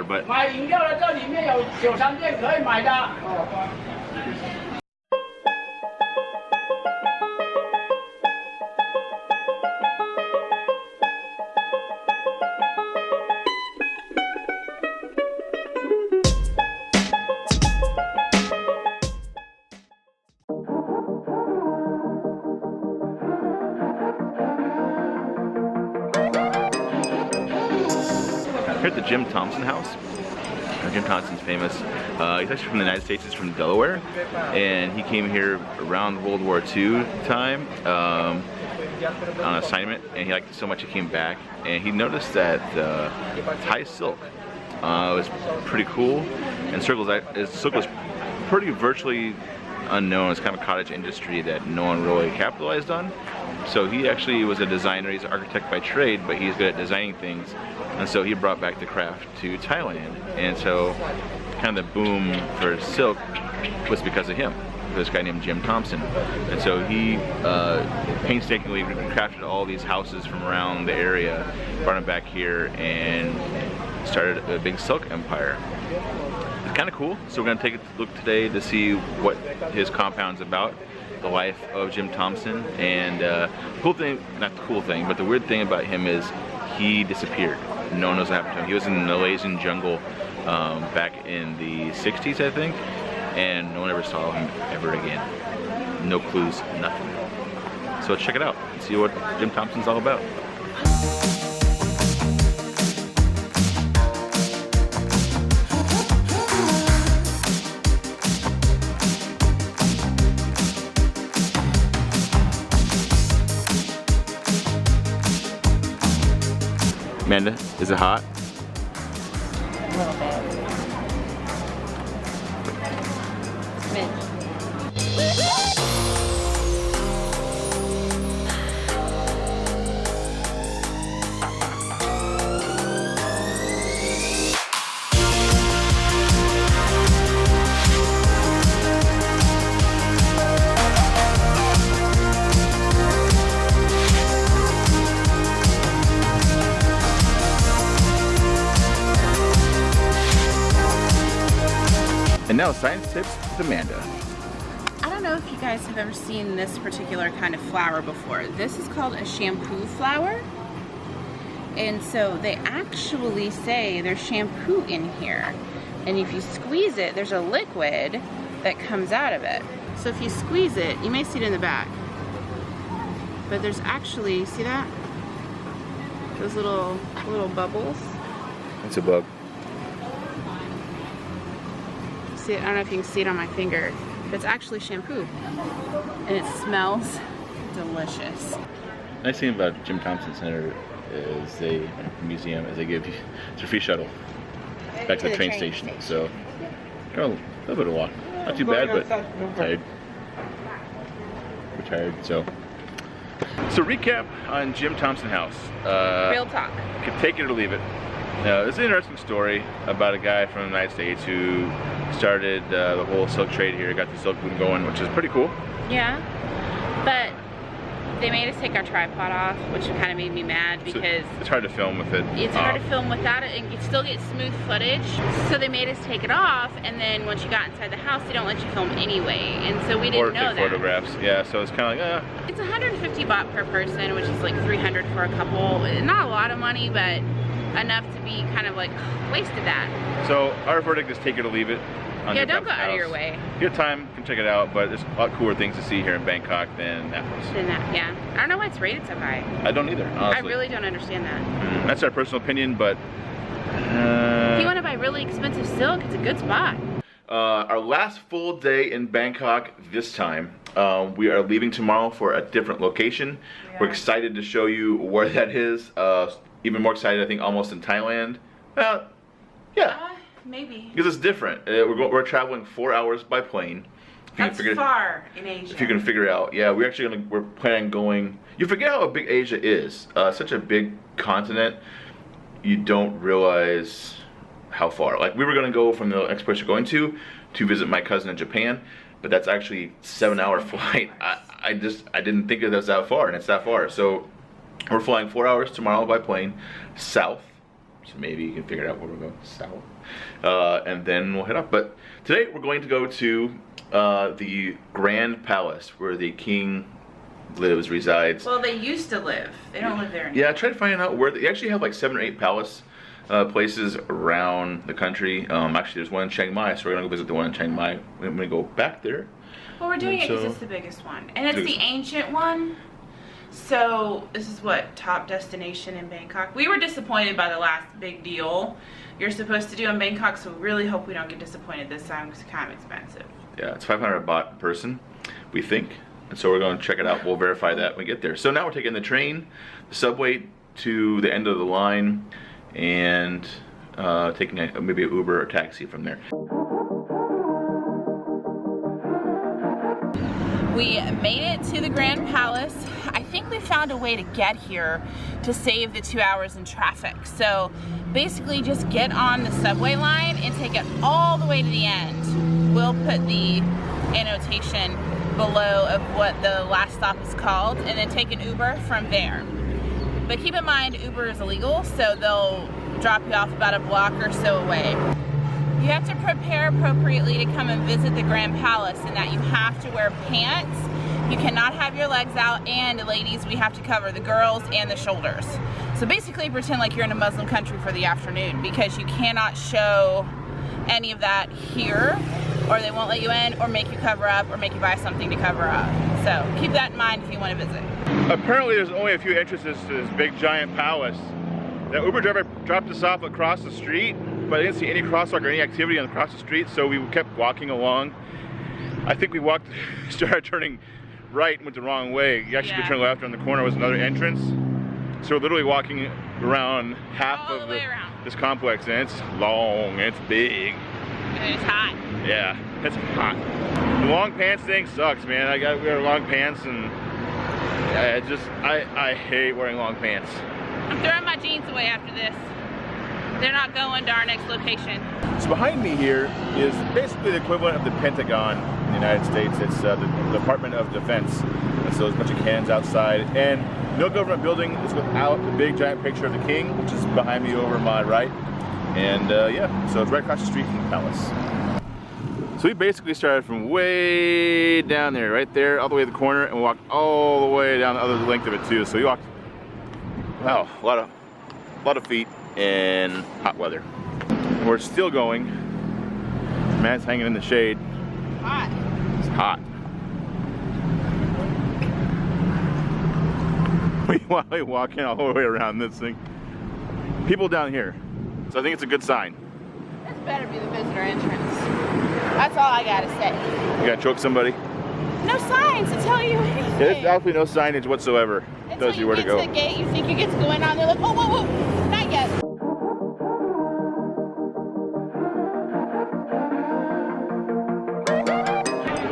But 买饮料的这里面有酒商店可以买的。Here at the Jim Thompson house. Jim Thompson's famous. He's actually from the United States. He's from Delaware, and he came here around World War II time on assignment, and he liked it so much he came back, and he noticed that Thai silk was pretty cool, and silk was pretty virtually unknown. It's kind of a cottage industry that no one really capitalized on. So he actually was a designer. He's an architect by trade, but he's good at designing things. And so he brought back the craft to Thailand. And so kind of the boom for silk was because of him, this guy named Jim Thompson. And so he painstakingly crafted all these houses from around the area, brought them back here, and started a big silk empire. It's kind of cool. So we're going to take a look today to see what his compound's about, the life of Jim Thompson. And the cool thing, not the cool thing, but the weird thing about him is he disappeared. No one knows what happened to him. He was in the Malaysian jungle back in the 60s, I think, and no one ever saw him ever again. No clues, nothing. So let's check it out and see what Jim Thompson's all about. Amanda, is it hot? A little bit. Smidge. And now science tips with Amanda. I don't know if you guys have ever seen this particular kind of flower before. This is called a shampoo flower. And so they actually say there's shampoo in here. And if you squeeze it, there's a liquid that comes out of it. So if you squeeze it, you may see it in the back. But there's actually, see that? Those little bubbles. It's a bug. I don't know if you can see it on my finger, but it's actually shampoo, and it smells delicious. Nice thing about Jim Thompson Center is museum is they give you it's a free shuttle back to the train station. So a little bit of walk, not too bad, but tired. We're tired, so recap on Jim Thompson House. Real talk. Could take it or leave it. Now, this is an interesting story about a guy from the United States who started the whole silk trade here, got the silk boom going, which is pretty cool. Yeah, but they made us take our tripod off, which kind of made me mad because it's hard to film with it. It's hard to film without it, and you still get smooth footage. So they made us take it off, and then once you got inside the house, they don't let you film anyway, and so we didn't know that. Or take photographs, yeah. So it's kind of like, It's 150 baht per person, which is like 300 for a couple. Not a lot of money, but enough to be kind of like wasted that. So our verdict is take it or leave it. Yeah, don't go out of your way. If you have time, you can check it out, but there's a lot cooler things to see here in Bangkok than that place. Yeah. I don't know why it's rated so high. I don't either, honestly. I really don't understand that. That's our personal opinion, but if you want to buy really expensive silk, it's a good spot. Our last full day in Bangkok this time. We are leaving tomorrow for a different location. We're excited to show you where that is. Even more excited, I think, almost in Thailand. Well, yeah. Maybe. Because it's different. We're traveling 4 hours by plane. That's far in Asia. If you can figure it out. Yeah, we're planning on going. You forget how big Asia is. Such a big continent. You don't realize how far. Like, we were going to go from the next place we're going to visit my cousin in Japan, but that's actually 7-hour flight. I didn't think it was that far, and it's that far. So we're flying 4 hours tomorrow by plane south. So maybe you can figure it out where we're going south. And then we'll head up. But today we're going to go to the Grand Palace where the king lives, resides. Well, they used to live. They don't live there anymore. Yeah, I tried to find out where they actually have like 7 or 8 palace places around the country. Actually, there's one in Chiang Mai, so we're gonna go visit the one in Chiang Mai. We're gonna go back there. Well, we're doing it because it's the biggest one, and it's the ancient one. So this is what, top destination in Bangkok. We were disappointed by the last big deal you're supposed to do in Bangkok, so we really hope we don't get disappointed this time because it's kind of expensive. Yeah, it's 500 baht per person, we think. And so we're going to check it out. We'll verify that when we get there. So now we're taking the train, the subway to the end of the line, and taking maybe an Uber or taxi from there. We made it to the Grand Palace. I think we found a way to get here to save the 2 hours in traffic. So basically just get on the subway line and take it all the way to the end. We'll put the annotation below of what the last stop is called, and then take an Uber from there. But keep in mind, Uber is illegal, so they'll drop you off about a block or so away. You have to prepare appropriately to come and visit the Grand Palace, in that you have to wear pants, you cannot have your legs out, and ladies, we have to cover the girls and the shoulders. So basically pretend like you're in a Muslim country for the afternoon, because you cannot show any of that here, or they won't let you in, or make you cover up, or make you buy something to cover up. So keep that in mind if you want to visit. Apparently there's only a few entrances to this big giant palace. The Uber driver dropped us off across the street, but I didn't see any crosswalk or any activity across the street, so we kept walking along. I think we started turning right and went the wrong way. You actually could turn left, on the corner was another entrance. So we're literally walking around half of this complex, and it's long, and it's big. And it's hot. Yeah, it's hot. The long pants thing sucks, man. I gotta wear long pants, and I hate wearing long pants. I'm throwing my jeans away after this. They're not going to our next location. So behind me here is basically the equivalent of the Pentagon in the United States. It's the Department of Defense. And so there's a bunch of cannons outside, and no government building is without the big giant picture of the king, which is behind me over my right. And yeah, so it's right across the street from the palace. So we basically started from way down there, right there, all the way to the corner, and we walked all the way down the other length of it too. So we walked, wow, a lot of feet in hot weather. We're still going. Matt's hanging in the shade. Hot. It's hot. We're walking all the way around this thing. People down here. So I think it's a good sign. This better be the visitor entrance. That's all I gotta say. You gotta choke somebody? No signs to tell you anything. There's absolutely no signage whatsoever. It tells you where to go. Until you get to the gate, you think you get to go in on, they're like, whoa, whoa, whoa, not yet.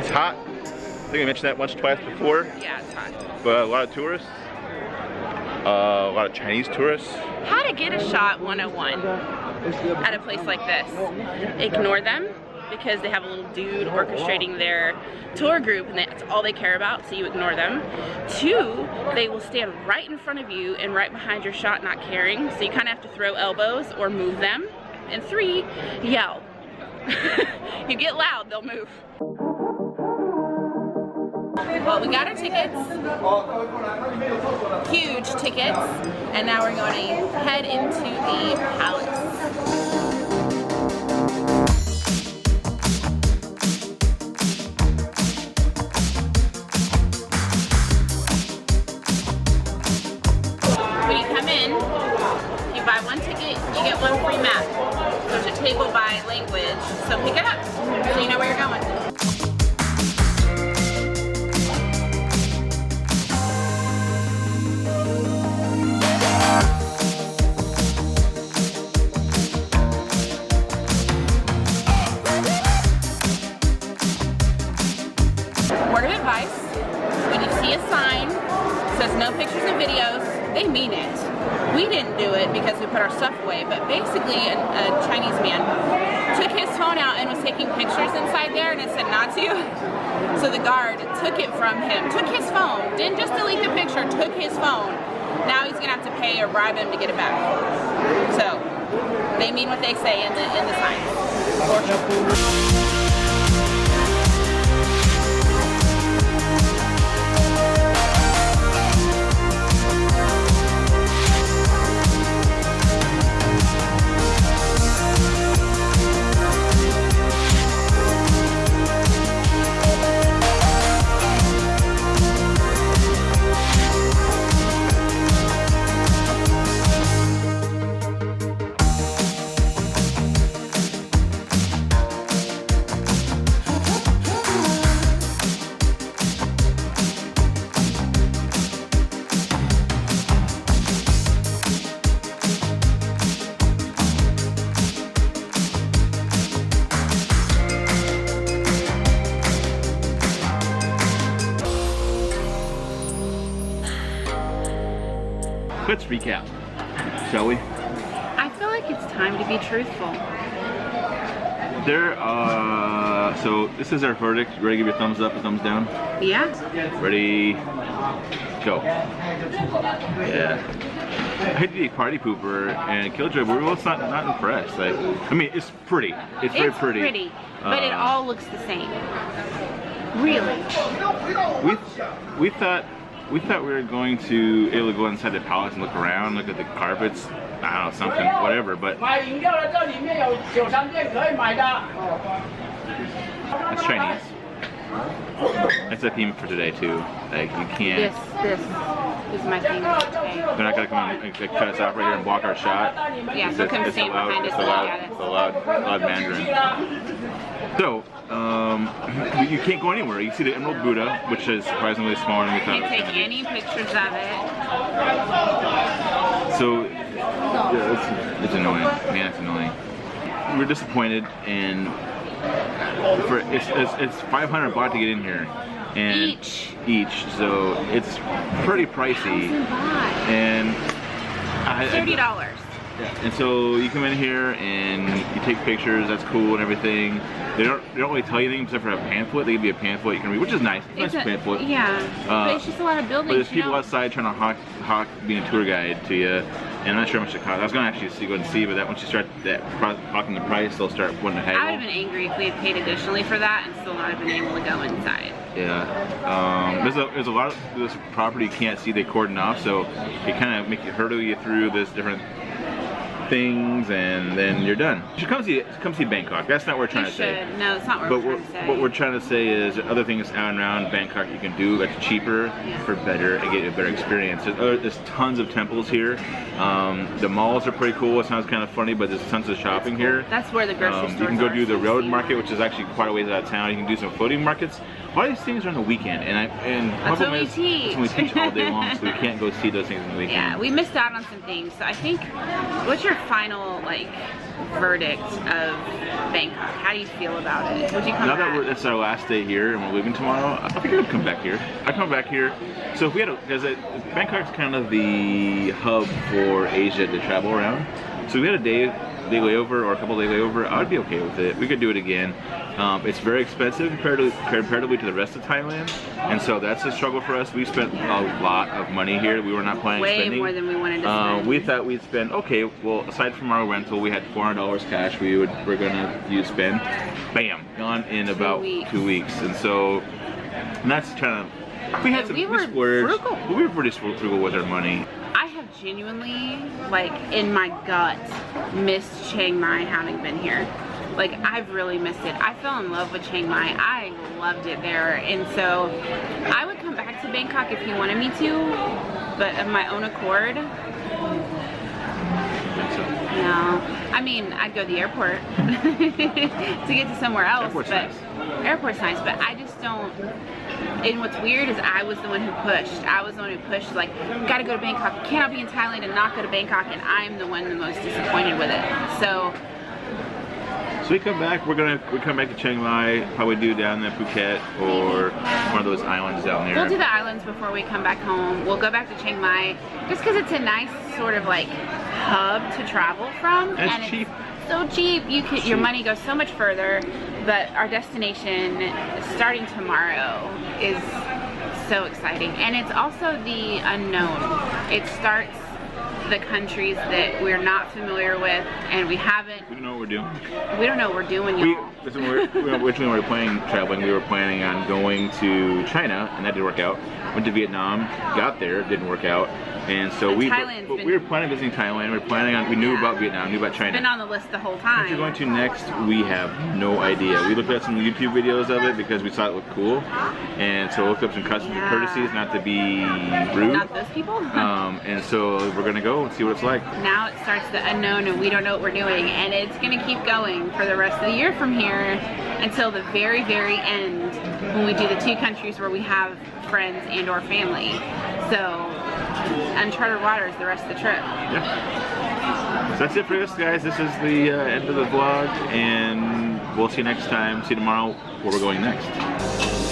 It's hot. I think I mentioned that once or twice before. Yeah, it's hot. But a lot of tourists. A lot of Chinese tourists. How to get a shot 101 at a place like this. Ignore them, because they have a little dude orchestrating their tour group, and that's all they care about, so you ignore them. 2, they will stand right in front of you and right behind your shot, not caring, so you kind of have to throw elbows or move them. And 3, yell. You get loud, they'll move. Well, we got our tickets, huge tickets, and now we're going to head into the palace. When you come in, you buy 1 ticket, you get 1 free map. There's a table by language, so pick it up so you know where you're going. Word of advice, when you see a sign that says no pictures and videos, they mean it. We didn't do it because we put our stuff away, but basically a Chinese man took his phone out and was taking pictures inside there, and it said not to. So the guard took it from him, took his phone, didn't just delete the picture, took his phone. Now he's gonna have to pay or bribe him to get it back. So They mean what they say in the signs. Let's recap, shall we? I feel like it's time to be truthful. So this is our verdict. Ready to give your thumbs up or thumbs down? Yeah. Ready, go. Yeah. I hate to be a party pooper and Killjoy, but we're both not impressed. Like, I mean, it's pretty. It's very pretty. But it all looks the same. Really. We thought we were going to be able to go inside the palace and look around, look at the carpets, I don't know, something, whatever, but that's Chinese. That's a theme for today too. Like, you can't. This is my theme for today. They're not gonna come and cut us off right here and block our shot. Yeah, so come stand behind us and look at us. It's a loud Mandarin. So, you can't go anywhere. You see the Emerald Buddha, which is surprisingly smaller than we thought. Can't take any pictures of it. So, yeah, it's annoying. Man, it's annoying. We're disappointed, and it's 500 baht to get in here. And each, so it's pretty pricey. And $30. Yeah. And so you come in here and you take pictures. That's cool and everything. They don't really tell you anything except for a pamphlet. They give you a pamphlet you can read, which is nice. It's a nice pamphlet. Yeah, but it's just a lot of buildings. But there's people outside trying to hawk being a tour guide to you. And I'm not sure how much it costs. I was going to actually go and see, but once you start hawking the price, they'll start wanting to haggle. I would have been angry if we had paid additionally for that and still not have been able to go inside. Yeah. There's a lot of this property you can't see. They cordon off, so they kind of make you hurdle you through this different things, and then you're done. You should come see Bangkok. That's not what we're trying to say. No, it's not what we're trying to say. What we're trying to say is other things out and around Bangkok you can do that's cheaper for better and get a better experience. There's tons of temples here. The malls are pretty cool. It sounds kind of funny, but there's tons of shopping here. That's where the grocery stores You can go are. do the road market, which is actually quite a ways out of town. You can do some floating markets. All these things are on the weekend, and that's what we teach. We teach all day long, so we can't go see those things on the weekend. Yeah, we missed out on some things. So I think, what's your final verdict of Bangkok? How do you feel about it? Would you come back? Now that it's our last day here and we're leaving tomorrow, I think I'd come back here. I'd come back here. So if we had Bangkok's kind of the hub for Asia to travel around. So if we had a day layover or a couple day layover, I'd be okay with it. We could do it again. It's very expensive comparatively to the rest of Thailand, and so that's a struggle for us. We spent a lot of money here. We were not planning on spending. Way more than we wanted to spend. We thought we'd spend, okay, well, aside from our rental, we had $400 cash we're gonna spend. Bam, gone in about 2 weeks. And so that's kind of, we had some splurge. We were pretty frugal with our money. I have genuinely, in my gut, missed Chiang Mai having been here. I've really missed it. I fell in love with Chiang Mai. I loved it there. And so I would come back to Bangkok if you wanted me to, but of my own accord, no. I mean, I'd go to the airport to get to somewhere else. Airport's nice, but I just don't. And what's weird is I was the one who pushed. Gotta go to Bangkok. Cannot be in Thailand and not go to Bangkok, and I'm the one the most disappointed with it. So we come back. We come back to Chiang Mai. Probably do down in Phuket or one of those islands down there. We'll do the islands before we come back home. We'll go back to Chiang Mai just because it's a nice sort of hub to travel from, and it's cheap. So cheap. Your money goes so much further. But our destination starting tomorrow is so exciting, and it's also the unknown. It starts the countries that we're not familiar with, and we haven't. We don't know what we're doing. We don't know what we're doing, y'all. Originally we were traveling, we were planning on going to China, and that didn't work out. Went to Vietnam, got there, didn't work out. And so we were planning on visiting Thailand. We knew about Vietnam, knew about China. It's been on the list the whole time. What we're going to next, we have no idea. We looked at some YouTube videos of it because we thought it looked cool, and so looked up some customs and courtesies, not to be rude. Not those people. And so we're gonna go and see what it's like. Now it starts the unknown, and we don't know what we're doing, and it's gonna keep going for the rest of the year from here until the very, very end, when we do the 2 countries where we have friends and or family. So uncharted waters the rest of the trip. Yeah. So that's it for us, guys. This is the end of the vlog, and we'll see you next time. See you tomorrow where we're going next.